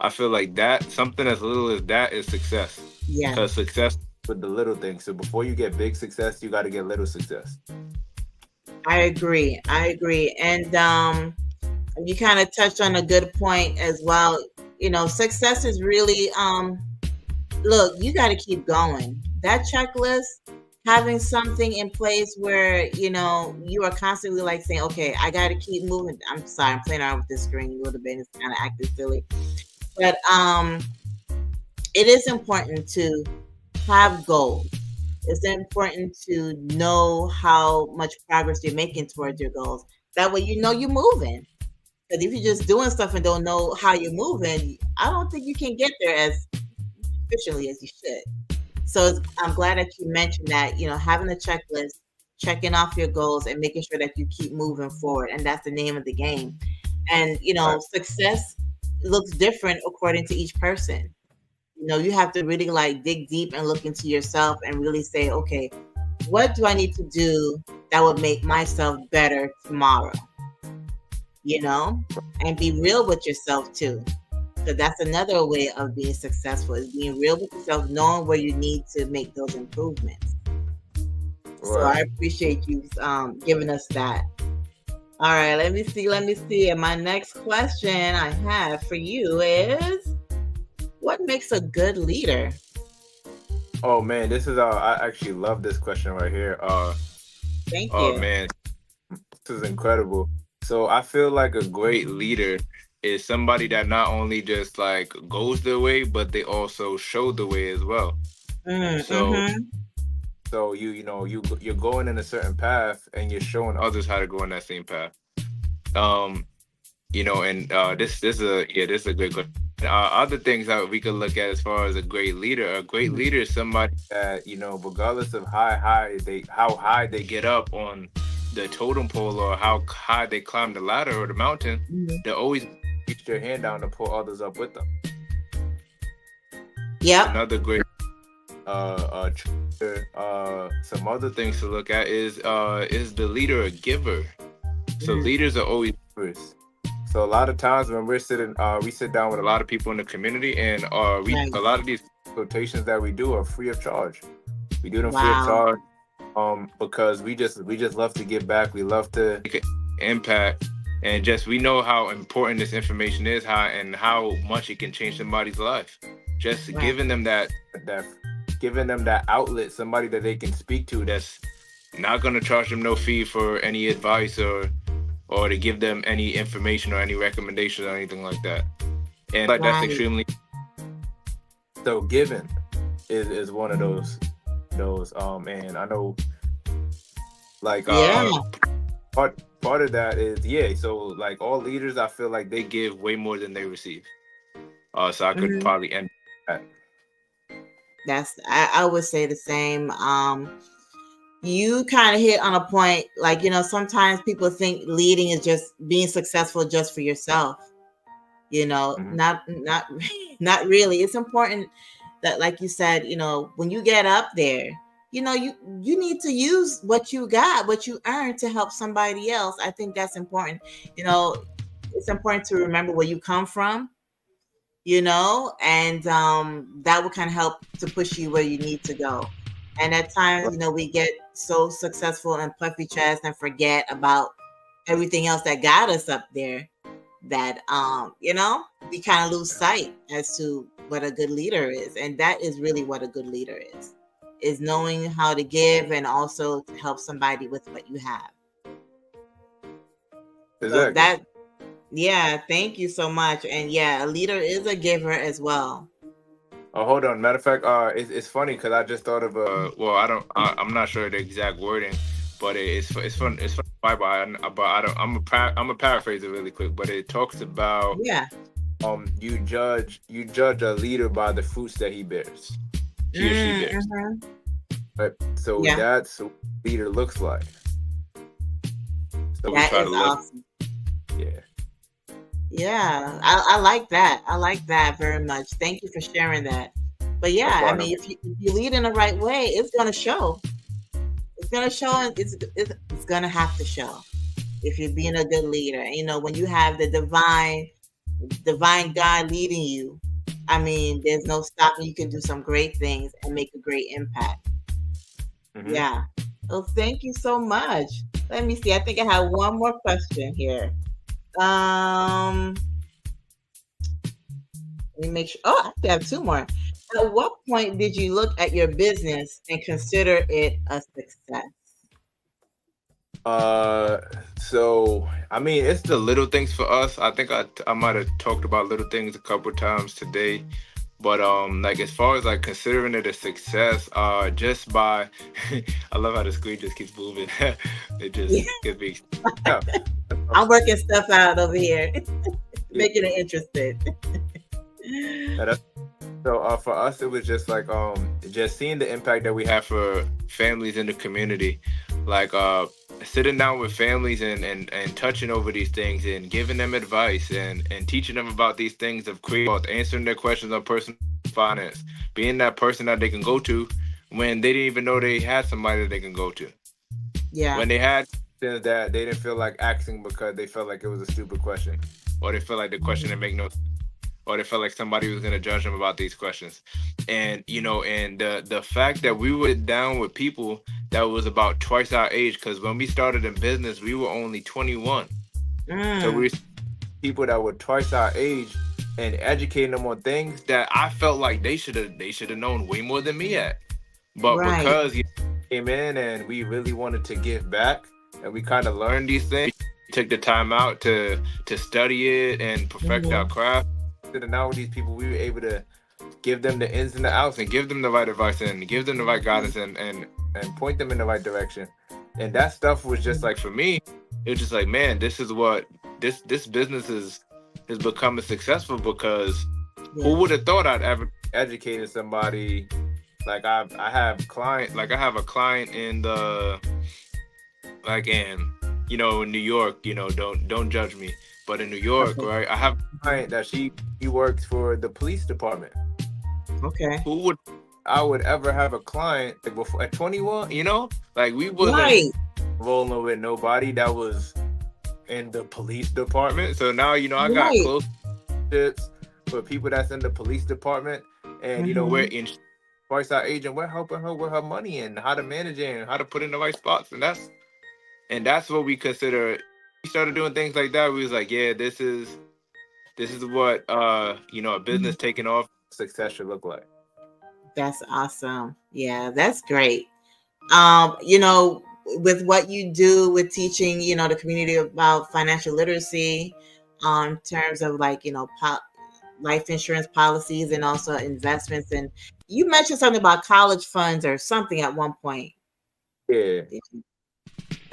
B: I feel like that something as little as that is success.
A: Yeah,
B: Because success with the little things. So before you get big success, you got to get little success.
A: I agree. I agree. And you kind of touched on a good point as well. Success is really look, you got to keep going. That checklist, having something in place where you are constantly like saying, okay, I got to keep moving. I'm sorry, I'm playing around with this screen a little bit. It's kind of acting silly, but it is important to have goals. It's important to know how much progress you're making towards your goals. That way, you're moving. Because if you're just doing stuff and don't know how you're moving, I don't think you can get there as efficiently as you should. So I'm glad that you mentioned that, having a checklist, checking off your goals, and making sure that you keep moving forward. And that's the name of the game. And,
B: Right.
A: success looks different according to each person. You have to really like dig deep and look into yourself and really say, okay, what do I need to do that would make myself better tomorrow? And be real with yourself too. So that's another way of being successful, is being real with yourself, knowing where you need to make those improvements. So I
B: Right.
A: appreciate you giving us that. All right, let me see. And my next question I have for you is, what makes a good leader?
B: Oh man, this is I actually love this question right here.
A: Thank
B: Oh
A: you.
B: man, this is incredible. So I feel like a great leader is somebody that not only just like goes the way, but they also show the way as well. So
A: Mm-hmm.
B: so you're going in a certain path and you're showing others how to go in that same path. Um, and this is a great question. Other things that we could look at as far as a great leader is somebody that regardless of how high they get up on the totem pole or how high they climb the ladder or the mountain,
A: Mm-hmm.
B: they always reach their hand down to pull others up with them.
A: Yep.
B: Another great some other things to look at is the leader a giver? So
A: Mm-hmm.
B: leaders are always givers. So a lot of times when we sit down with a lot of people in the community, and
A: Right.
B: a lot of these quotations that we do are free of charge. We do them free of
A: Wow.
B: charge, because we just love to give back. We love to make an impact, and just we know how important this information is, how much it can change somebody's life. Just
A: Right.
B: that giving them that outlet, somebody that they can speak to, that's not gonna charge them no fee for any advice or to give them any information or any recommendations or anything like that. And like that's
A: Right.
B: extremely so giving is one of those and I know like
A: Yeah.
B: part of that is so like all leaders, I feel like they give way more than they receive. So I could
A: Hmm.
B: probably end that.
A: I would say the same. You kind of hit on a point, like, sometimes people think leading is just being successful just for yourself.
B: Mhm.
A: Not not really. It's important that, like you said, when you get up there, you need to use what you got, what you earned, to help somebody else. I think that's important. You know, it's important to remember where you come from, and that will kind of help to push you where you need to go. And at times, we get so successful and puffy chest and forget about everything else that got us up there, that we kind of lose sight as to what a good leader is. And that is really what a good leader is knowing how to give and also to help somebody with what you have. So
B: Exactly.
A: that, yeah, thank you so much. And yeah, a leader is a giver as well.
B: Oh, hold on. Matter of fact, it's funny because I just thought of well, I'm not sure the exact wording, but it's from the Bible. But I'm a paraphrase it really quick. But it talks about
A: Yeah.
B: you judge a leader by the fruits that he or she bears.
A: Mm-hmm.
B: Right? So
A: Yeah,
B: that's what a leader looks like. So we
A: that
B: try to
A: is
B: look.
A: awesome.
B: Yeah.
A: Yeah, I like that. I like that very much. Thank you for sharing that. But
B: No
A: yeah, I
B: problem.
A: mean, if you lead in the right way, it's gonna show. It's gonna show, and it's gonna have to show if you're being a good leader. You know, when you have the divine God leading you, I mean, there's no stopping. You can do some great things and make a great impact.
B: Hmm.
A: Yeah. Well, thank you so much. Let me see. I think I have one more question here. Um, Let me make sure. Oh, I actually have two more. At what point did you look at your business and consider it a success?
B: Uh, so I mean, it's the little things for us. I think I might have talked about little things a couple times today, but like as far as like considering it a success, just by I love how the screen just keeps moving. It
A: Yeah,
B: just gets me. Yeah.
A: I'm working stuff out over here,
B: Yeah,
A: making it interesting.
B: that's So for us, it was just like just seeing the impact that we have for families in the community, like sitting down with families and touching over these things and giving them advice and teaching them about these things of creative wealth, answering their questions on personal finance, being that person that they can go to when they didn't even know they had somebody that they can go to.
A: Yeah.
B: When they had questions that they didn't feel like asking because they felt like it was a stupid question, or they felt like the question didn't make no, or they felt like somebody was going to judge them about these questions. And and the fact that we were down with people that was about twice our age, because when we started in business we were only 21. So
A: Mm,
B: we were people that were twice our age and educating them on things that I felt like they should have known way more than me at. But
A: right.
B: because came in and we really wanted to give back and we kind of learned these things, we took the time out to study it and perfect our
A: Mhm.
B: craft. And now with these people, we were able to give them the ins and the outs and give them the right advice and give them the right guidance and point them in the right direction. And that stuff was just like for me, it was just like, man, this is what this business is becoming successful because who
A: Yes.
B: would have thought I'd ever educated somebody like I have a client in the like in New York. Don't judge me, but in New York,
A: Okay.
B: right, I have a client that she works for the police department.
A: Okay.
B: Who would I would ever have a client like before at 21? Like we wasn't
A: Right.
B: rolling with nobody that was in the police department. So now I got
A: Right.
B: close relationships with people that's in the police department, and we're
A: Hmm.
B: in twice our age, and we're helping her with her money and how to manage it and how to put it in the right spots, and that's what we consider. We started doing things like that. We was like, yeah, this is what a business taking off success should look like.
A: That's awesome. Yeah, that's great. With what you do with teaching, the community about financial literacy, in terms of like, life insurance policies and also investments. And you mentioned something about college funds or something at one point.
B: Yeah,
A: Did you?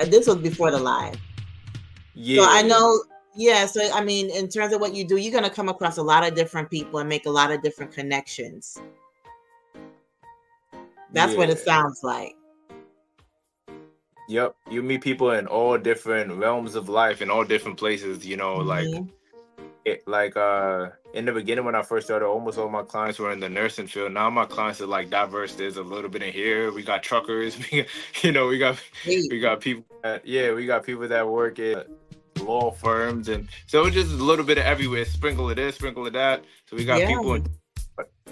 A: This was before the live. So I
B: yeah,
A: know, yeah. So I mean, in terms of what you do, you're gonna come across a lot of different people and make a lot of different connections. That's what it
B: yeah.
A: sounds like.
B: Yep, you meet people in all different realms of life in all different places. Like
A: Hmm.
B: in the beginning when I first started, almost all my clients were in the nursing field. Now my clients are like diverse. There's a little bit in here. We got truckers. We got
A: Great.
B: we got people. We got people that work at law firms, and so it's just a little bit of everywhere. Sprinkle of this, sprinkle of that. So we got
A: Yeah.
B: people in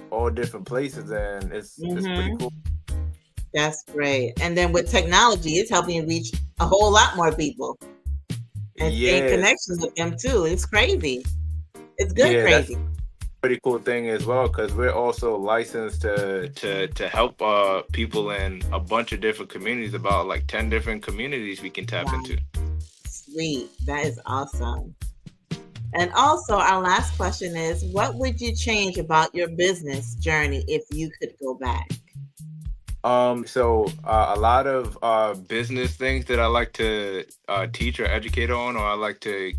B: all different places, and it's pretty
A: Hmm.
B: cool.
A: That's great. And then with technology, it's helping you reach a whole lot more people and stay in
B: Yeah,
A: connections with them too. It's crazy. It's good
B: yeah, that's
A: crazy.
B: pretty cool thing as well because we're also licensed to help people in a bunch of different communities, about like 10 different communities we can tap
A: Wow.
B: into.
A: Sweet. That is awesome. And also, our last question is, what would you change about your business journey if you could go back?
B: So a lot of business things that I like to teach or educate on, or I like to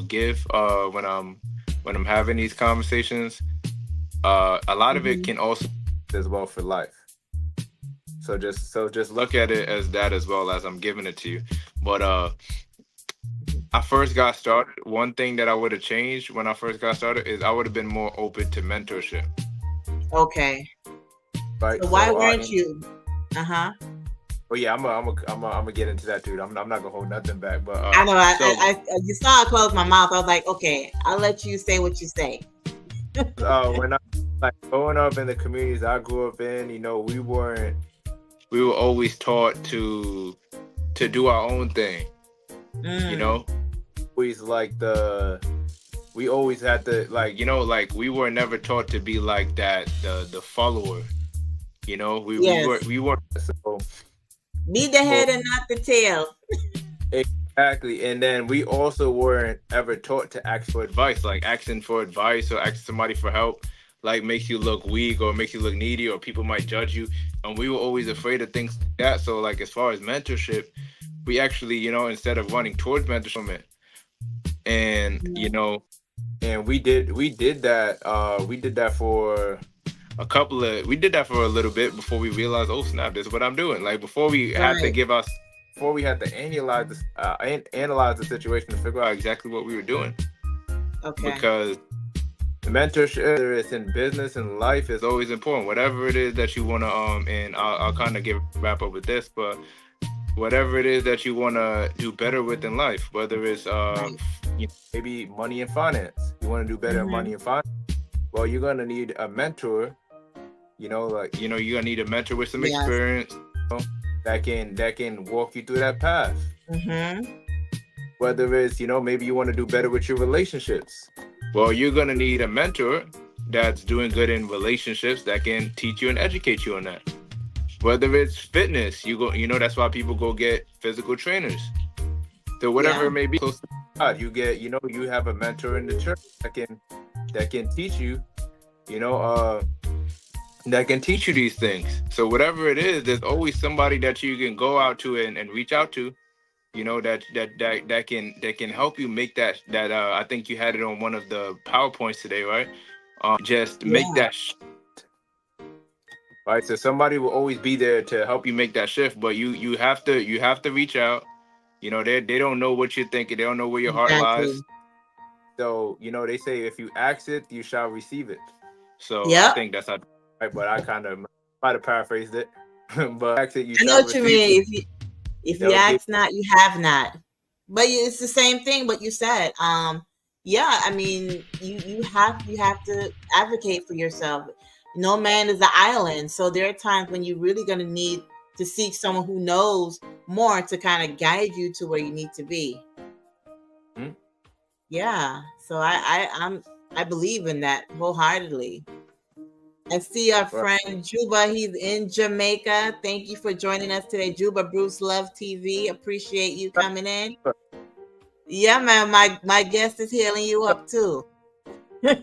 B: give when I'm when I'm having these conversations, a lot of it
A: Mhm.
B: can also as well for life. So just look at it as that as well as I'm giving it to you. But I first got started, one thing that I would have changed when I first got started is I would have been more open to mentorship.
A: Okay.
B: Right.
A: So why
B: So
A: weren't you? Uh-huh.
B: oh yeah, I'm gonna get into that, dude. I'm not gonna hold nothing back. But
A: I know.
B: so
A: You saw I close my mouth. I was like, okay, I'll let you say what you say.
B: when I like growing up in the communities I grew up in, we were always taught to do our own thing. You
A: Mm,
B: know, always like we always had to like we were never taught to be like that the follower.
A: yes.
B: We weren't so.
A: Be the
B: Well,
A: head and not the tail.
B: exactly. And then we also weren't ever taught to ask for advice. Like asking for advice or asking somebody for help, like makes you look weak or makes you look needy or people might judge you. And we were always afraid of things like that. So like as far as mentorship, we actually, instead of running towards mentorship and
A: Mhm.
B: and we did that for we did that for a little bit before we realized, oh snap, this is what I'm doing. Like
A: Right.
B: before we had to analyze the situation to figure out exactly what we were doing.
A: Okay.
B: Because the mentorship, whether it's in business and life, is always important. Whatever it is that you want to and I'll kind of give wrap up with this, but whatever it is that you want to do better with in life, whether it's
A: Right.
B: maybe money and finance, you want to do better in money
A: Mm-hmm.
B: and finance. Well, you're gonna need a mentor. You're gonna need a mentor with some
A: Yes.
B: experience, that can walk you through that path.
A: Mm-hmm.
B: Whether it's maybe you want to do better with your relationships, well, you're gonna need a mentor that's doing good in relationships that can teach you and educate you on that. Whether it's fitness, that's why people go get physical trainers. So whatever
A: Yeah.
B: it may be, close to God, you have a mentor in the church that can teach you, you know, that can teach you these things. So whatever it is, there's always somebody that you can go out to and reach out to, that can help you make that I think you had it on one of the PowerPoints today, right? Just make
A: Yeah.
B: that right. So somebody will always be there to help you make that shift, but you have to reach out. They don't know what you're thinking. They don't know where your heart lies.
A: Exactly.
B: So they say if you ask it, you shall receive it. So I
A: Yep.
B: think that's not right, but I kind of might have paraphrased it. But ask it, you
A: I know
B: shall
A: what you
B: receive it.
A: mean. If you
B: They'll give.
A: ask not, you have not. But it's the same thing what you said. Yeah, I mean, you have to advocate for yourself. No man is an island, so there are times when you're really going to need to seek someone who knows more to kind of guide you to where you need to be.
B: Hmm?
A: Yeah, so I believe in that wholeheartedly. I see our
B: Right.
A: friend Juba. He's in Jamaica. Thank you for joining us today, Juba. Bruce Love TV. Appreciate you coming in. Yeah, man. My guest is healing you up too. We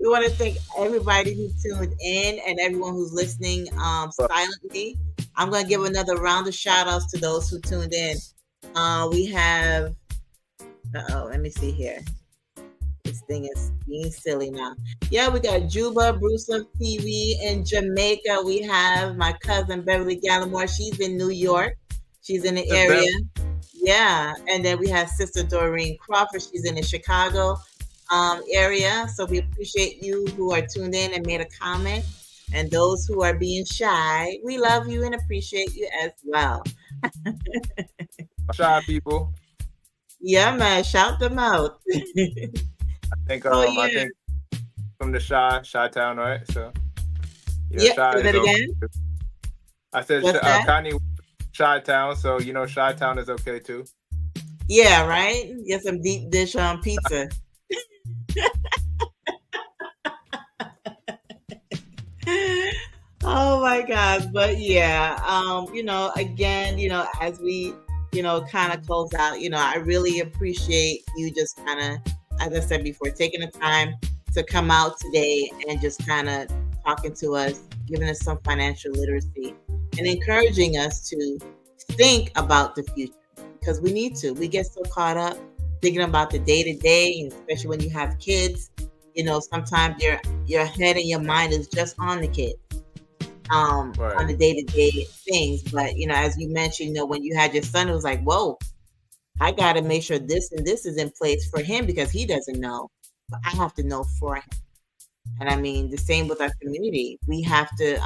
A: want to thank everybody who tuned in and everyone who's listening silently. I'm going to give another round of shout outs to those who tuned in. We have, let me see here. This thing is being silly now. Yeah, we got Juba, Bruce Love TV in Jamaica. We have my cousin Beverly Gallimore. She's in New York. She's in the area. Yeah. And then we have Sister Doreen Crawford. She's in the Chicago area. So we appreciate you who are tuned in and made a comment. And those who are being shy, we love you and appreciate you as well.
B: Shy people.
A: Yeah, man. Shout them out. Oh,
B: I
A: yeah.
B: think from the Shy Town, right? So
A: Yeah.
B: Shy
A: Say
B: is
A: that
B: okay.
A: again.
B: I said
A: What's that?
B: Kanye Shy Town, so Shy Town is okay too.
A: Yeah, right? Get some deep dish pizza. Oh my God. But yeah, again, as we, kind of close out, I really appreciate you just kind of, as I said before, taking the time to come out today and just kind of talking to us, giving us some financial literacy and encouraging us to think about the future because we need to. We get so caught up thinking about the day to day, and especially when you have kids, sometimes your head and your mind is just on the kids, on the day to day things. But as you mentioned, when you had your son, it was like, whoa, I got to make sure this and this is in place for him because he doesn't know, but I have to know for him. And I mean, the same with our community. We have to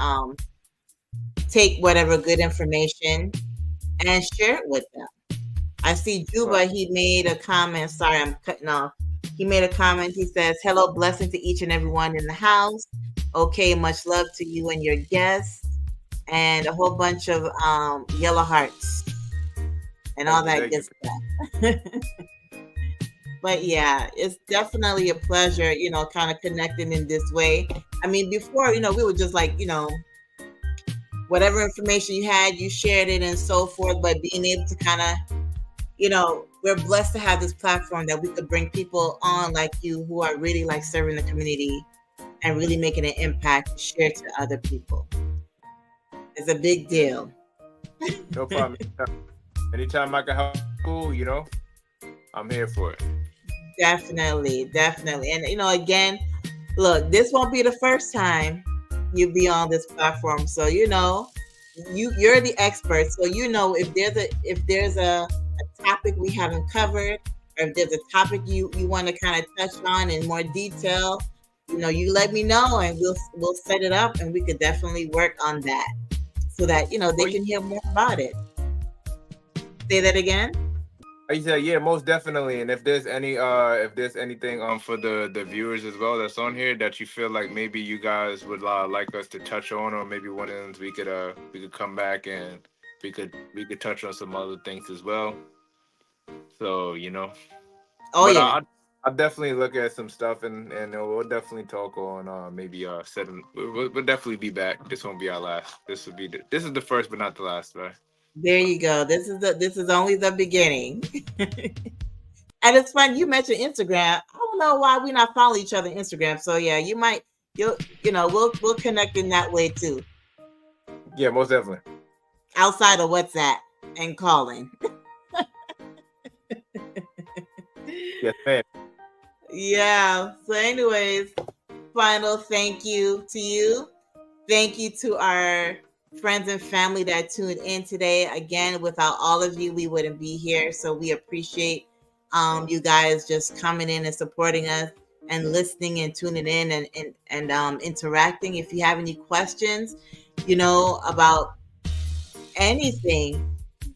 A: take whatever good information and share it with them. I see Juba, he made a comment. Sorry, I'm cutting off. He made a comment. He says, hello, blessing to each and everyone in the house. Okay, much love to you and your guests. And a whole bunch of yellow hearts and all that good stuff. But yeah, it's definitely a pleasure, kind of connecting in this way. I mean, before, we were just like, whatever information you had, you shared it and so forth. But being able to kind of, we're blessed to have this platform that we could bring people on like you who are really like serving the community and really making an impact to share to other people. It's a big deal.
B: No problem. Anytime I can help school, I'm here for it.
A: Definitely. And, again, look, this won't be the first time you'll be on this platform. So, you're the expert. So, if there's a topic we haven't covered, or if there's a topic you want to kind of touch on in more detail, you let me know and we'll set it up and we could definitely work on that so that, they can hear more about it. Say that again.
B: You said, yeah, most definitely. And if there's anything for the viewers as well that's on here that you feel like maybe you guys would like us to touch on, or maybe one of them we could come back and we could touch on some other things as well. So I'll definitely look at some stuff and we'll definitely talk on maybe we'll definitely be back. This won't be our last. This is the first but not the last, right?
A: There you go. This is only the beginning. And it's fun. You mentioned Instagram. I don't know why we're not following each other on Instagram. So yeah, we'll connect in that way too.
B: Yeah, most definitely.
A: Outside of WhatsApp and calling.
B: Yes, ma'am.
A: Yeah. So anyways, final thank you to you. Thank you to our friends and family that tuned in today. Again, without all of you, we wouldn't be here. So we appreciate you guys just coming in and supporting us and listening and tuning in and interacting. If you have any questions, about anything,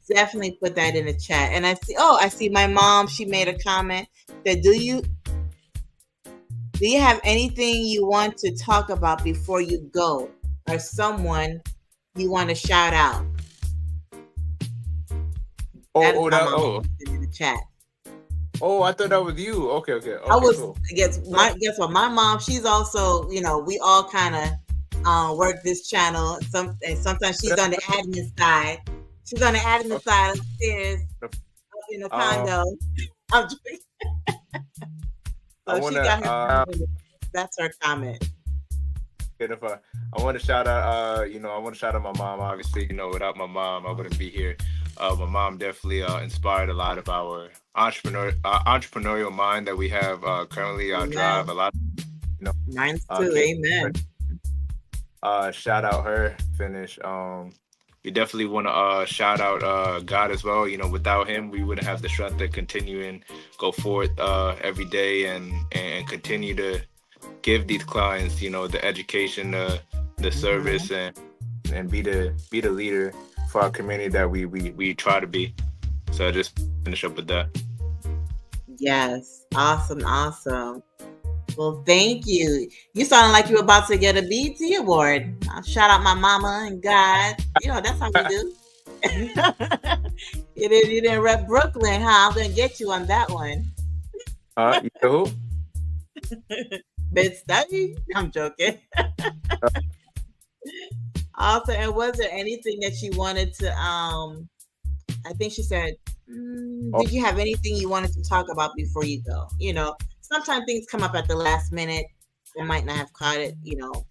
A: definitely put that in the chat. And I see my mom, she made a comment that do you have anything you want to talk about before you go, or someone you want to shout out?
B: In
A: the chat.
B: Oh, I thought that was you. Okay.
A: I was.
B: Cool.
A: Guess what? My mom, she's also, we all kind of work this channel. And sometimes she's on the admin side. She's on the admin side upstairs up in the condo. I'm joking. So she got her. That's her comment.
B: If I want to shout out, I want to shout out my mom. Obviously, without my mom, I wouldn't be here. My mom definitely inspired a lot of our entrepreneurial mind that we have currently. Drive a lot.
A: Mine too. Amen.
B: Shout out her. Finish. We definitely want to shout out God as well. Without him, we wouldn't have the strength to continue and go forth every day and continue to give these clients, the education, the service, and be the leader for our community that we try to be. So I just finish up with that.
A: Yes, awesome. Well, thank you. You sound like you were about to get a BET award. I'll shout out my mama and God. That's how we do. You didn't rep Brooklyn, huh? I'm gonna get you on that one.
B: You know who?
A: Bed-Stuy? I'm joking. Also, and was there anything that you wanted to I think she said, did you have anything you wanted to talk about before you go? Sometimes things come up at the last minute. I might not have caught it,
B: No.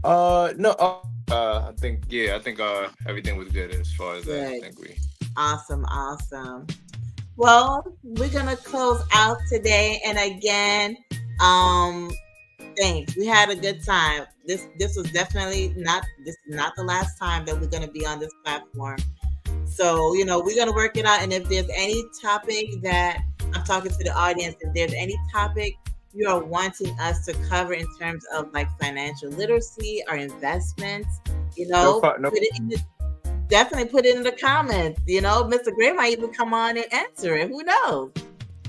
B: I think everything was good as far as
A: good.
B: I think we.
A: Awesome. Well, we're gonna close out today, and again, um, thanks. We had a good time. This was definitely not this is not the last time that we're gonna be on this platform. So, we're going to work it out. And if there's any topic that I'm talking to the audience, if there's any topic you are wanting us to cover in terms of like financial literacy or investments,
B: No.
A: put it in the, definitely put it in the comments. Mr. Gray might even come on and answer it. Who knows?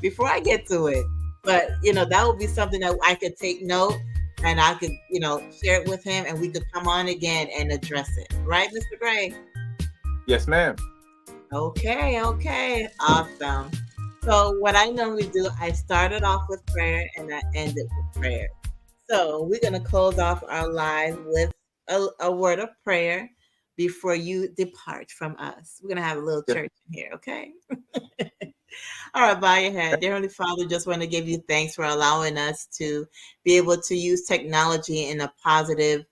A: Before I get to it. But, that would be something that I could take note and I could, share it with him and we could come on again and address it. Right, Mr. Gray?
B: Yes, ma'am.
A: Okay, awesome. So what I normally do, I started off with prayer and I end it with prayer. So we're going to close off our live with a word of prayer before you depart from us. We're going to have a little church in here, okay? All right, bow your head. Dear Heavenly Father, just want to give you thanks for allowing us to be able to use technology in a positive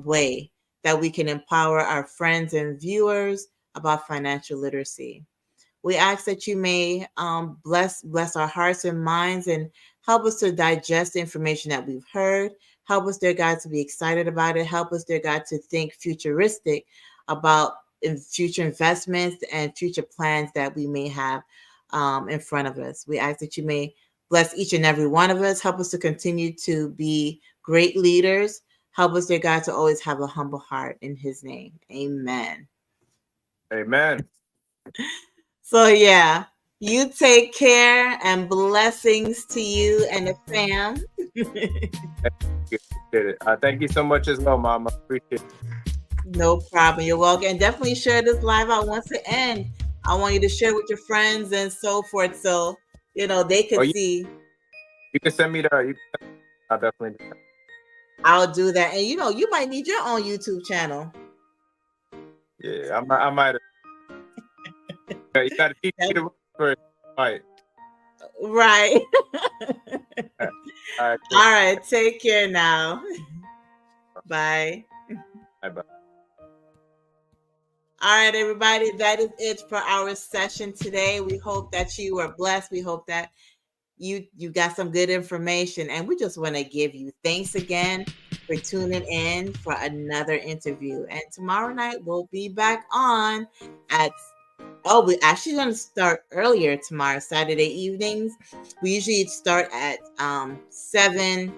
A: way that we can empower our friends and viewers about financial literacy. We ask that you may bless our hearts and minds and help us to digest the information that we've heard. Help us, dear God, to be excited about it. Help us, dear God, to think futuristic about future investments and future plans that we may have in front of us. We ask that you may bless each and every one of us. Help us to continue to be great leaders. Help us, dear God, to always have a humble heart in his name. Amen.
B: Amen.
A: So yeah, you take care and blessings to you and the fam.
B: Thank you so much as well, Mama. Appreciate it.
A: No problem. You're welcome. And definitely share this live out once it ends. I want you to share with your friends and so forth, so they can see.
B: You can send me I'll definitely do that.
A: I'll do that. And you might need your own YouTube channel.
B: Yeah, I might have. You gotta teach me the first. Right.
A: Right.
B: All
A: right. Take care now. Bye.
B: Bye.
A: All right, everybody. That is it for our session today. We hope that you were blessed. We hope that you got some good information. And we just want to give you thanks again for tuning in for another interview. And tomorrow night we'll be back on at we're actually going to start earlier tomorrow, Saturday evenings. We usually start at 7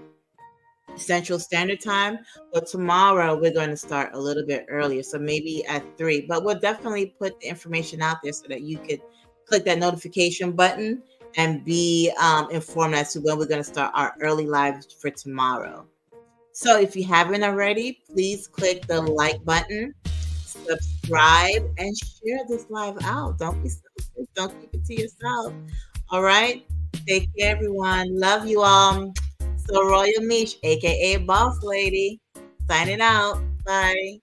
A: Central Standard Time, but tomorrow we're going to start a little bit earlier, so maybe at 3. But we'll definitely put the information out there so that you could click that notification button and be informed as to when we're going to start our early live for tomorrow. So if you haven't already, please click the like button, subscribe, and share this live out. Don't be selfish. Don't keep it to yourself. All right? Take care, everyone. Love you all. So Royal Mish, aka Boss Lady, signing out. Bye.